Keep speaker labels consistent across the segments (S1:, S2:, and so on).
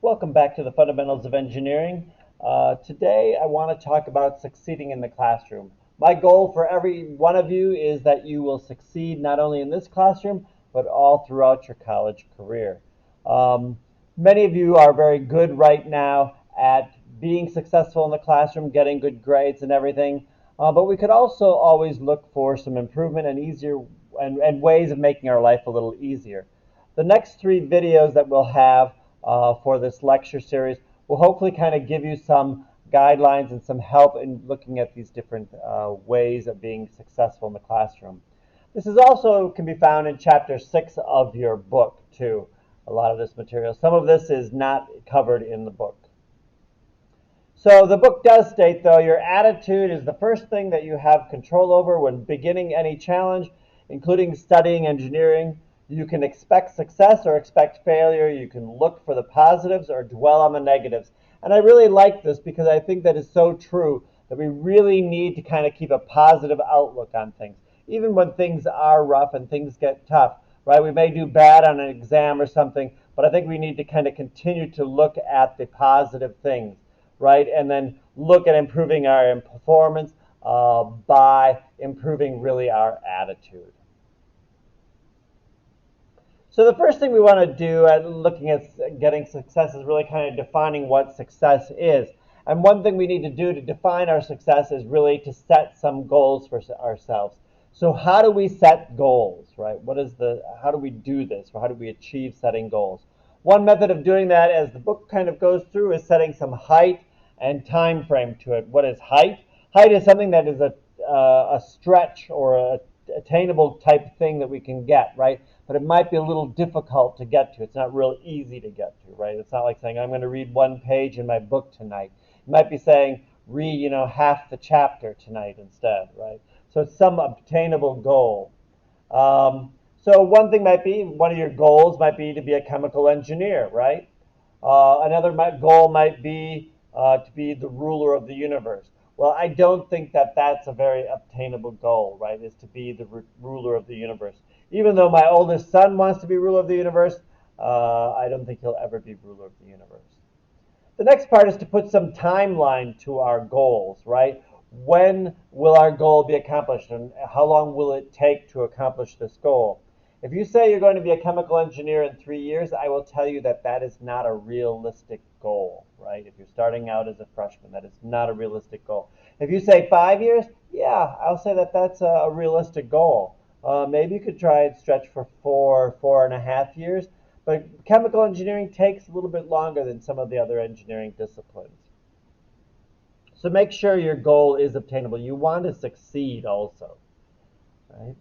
S1: Welcome back to the Fundamentals of Engineering. Today I want to talk about succeeding in the classroom. My goal for every one of you is that you will succeed not only in this classroom, but all throughout your college career. Many of you are very good right now at being successful in the classroom, getting good grades and everything, but we could also always look for some improvement and easier and ways of making our life a little easier. The next three videos that we'll have for this lecture series will hopefully kind of give you some guidelines and some help in looking at these different ways of being successful in the classroom. This is also can be found in chapter 6 of your book too, a lot of this material. Some of this is not covered in the book. So the book does state, though, your attitude is the first thing that you have control over when beginning any challenge, including studying engineering. You can expect success or expect failure. You can look for the positives or dwell on the negatives. And I really like this because I think that is so true, that we really need to kind of keep a positive outlook on things. Even when things are rough and things get tough, right? We may do bad on an exam or something, but I think we need to kind of continue to look at the positive things, right? And then look at improving our performance by improving really our attitude. So the first thing we want to do at looking at getting success is really kind of defining what success is. And one thing we need to do to define our success is really to set some goals for ourselves. So how do we set goals, right? How do we do this, or how do we achieve setting goals? One method of doing that, as the book kind of goes through, is setting some height and time frame to it. What is height? Height is something that is a stretch or a attainable type thing that we can get, right? But it might be a little difficult to get to. It's not real easy to get to, right? It's not like saying, I'm going to read one page in my book tonight. It might be saying, read, half the chapter tonight instead, right? So it's some obtainable goal. So one thing might be, one of your goals might be to be a chemical engineer, right? Another goal might be to be the ruler of the universe. Well, I don't think that that's a very obtainable goal, right, is to be the ruler of the universe. Even though my oldest son wants to be ruler of the universe, I don't think he'll ever be ruler of the universe. The next part is to put some timeline to our goals, right? When will our goal be accomplished, and how long will it take to accomplish this goal? If you say you're going to be a chemical engineer in 3 years, I will tell you that that is not a realistic goal, right? If you're starting out as a freshman, that is not a realistic goal. If you say 5 years, yeah, I'll say that that's a realistic goal. Maybe you could try and stretch for 4.5 years, but chemical engineering takes a little bit longer than some of the other engineering disciplines. So make sure your goal is obtainable. You want to succeed also, right?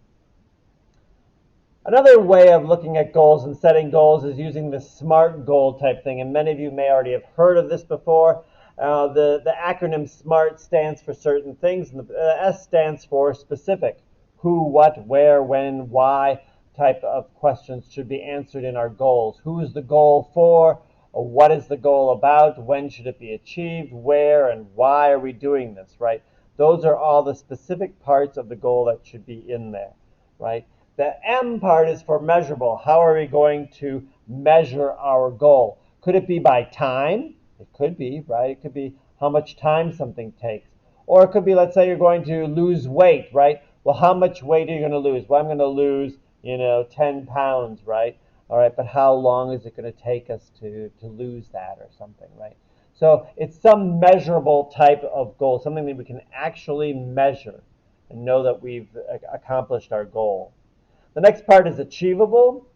S1: Another way of looking at goals and setting goals is using the SMART goal type thing, and many of you may already have heard of this before. The acronym SMART stands for certain things, and the S stands for specific. Who, what, where, when, why type of questions should be answered in our goals. Who is the goal for? What is the goal about? When should it be achieved? Where and why are we doing this, right? Those are all the specific parts of the goal that should be in there, right? The M part is for measurable. How are we going to measure our goal? Could it be by time? It could be, right? It could be how much time something takes. Or it could be, let's say you're going to lose weight, right? Well, how much weight are you going to lose? Well, I'm going to lose, 10 pounds, right? All right, but how long is it going to take us to lose that or something, right? So it's some measurable type of goal, something that we can actually measure and know that we've accomplished our goal. The next part is achievable.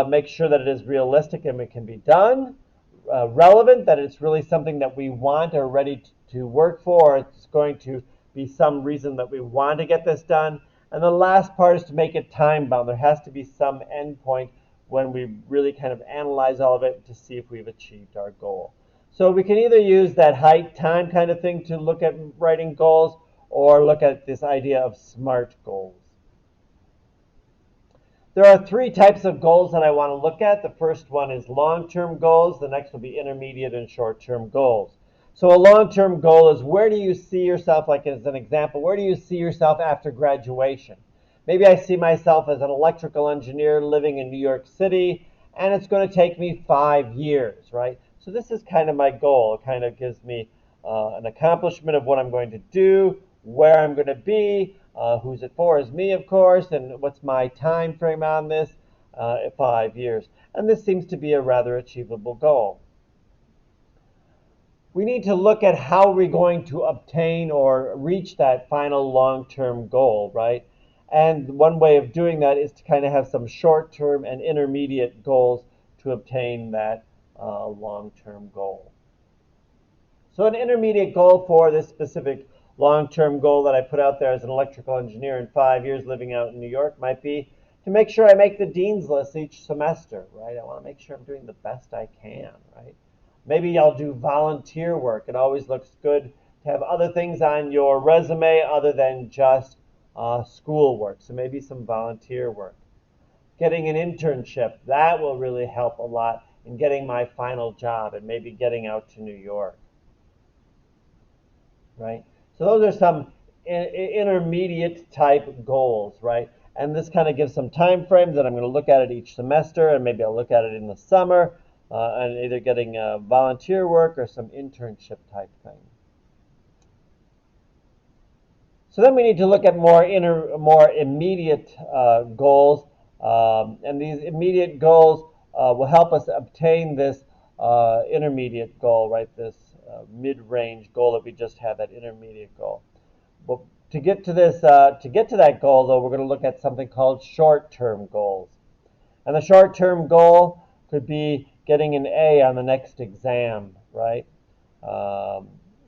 S1: Make sure that it is realistic and it can be done. Relevant, that it's really something that we want or ready to work for. It's going to be some reason that we want to get this done. And the last part is to make it time-bound. There has to be some end point when we really kind of analyze all of it to see if we've achieved our goal. So we can either use that height, time kind of thing to look at writing goals, or look at this idea of SMART goals. There are three types of goals that I want to look at. The first one is long-term goals. The next will be intermediate and short-term goals. So a long-term goal is, where do you see yourself, like as an example, where do you see yourself after graduation? Maybe I see myself as an electrical engineer living in New York City, and it's going to take me 5 years, right? So this is kind of my goal. It kind of gives me an accomplishment of what I'm going to do, where I'm going to be, who's it for is me, of course, and what's my time frame on this, 5 years. And this seems to be a rather achievable goal. We need to look at how we're going to obtain or reach that final long-term goal, right? And one way of doing that is to kind of have some short-term and intermediate goals to obtain that long-term goal. So an intermediate goal for this specific long-term goal that I put out there as an electrical engineer in 5 years living out in New York might be to make sure I make the dean's list each semester, right? I want to make sure I'm doing the best I can, right? Maybe I'll do volunteer work. It always looks good to have other things on your resume other than just school work. So maybe some volunteer work. Getting an internship, that will really help a lot in getting my final job and maybe getting out to New York. Right? So those are some intermediate type goals, right? And this kind of gives some time frames that I'm going to look at it each semester, and maybe I'll look at it in the summer, and either getting volunteer work or some internship type thing. So then we need to look at more immediate goals, and these immediate goals will help us obtain this intermediate goal, right? This mid-range goal that we just had, that intermediate goal. But to get to that goal, though, we're going to look at something called short-term goals. And the short-term goal could be getting an A on the next exam, right?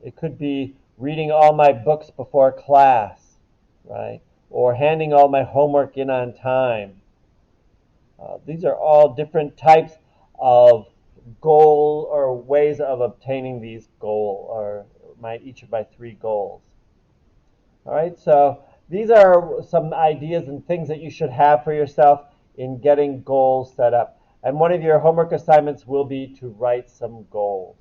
S1: It could be reading all my books before class, right? Or handing all my homework in on time. These are all different types of goal or ways of obtaining these goals, or each of my 3 goals. All right, so these are some ideas and things that you should have for yourself in getting goals set up. And one of your homework assignments will be to write some goals.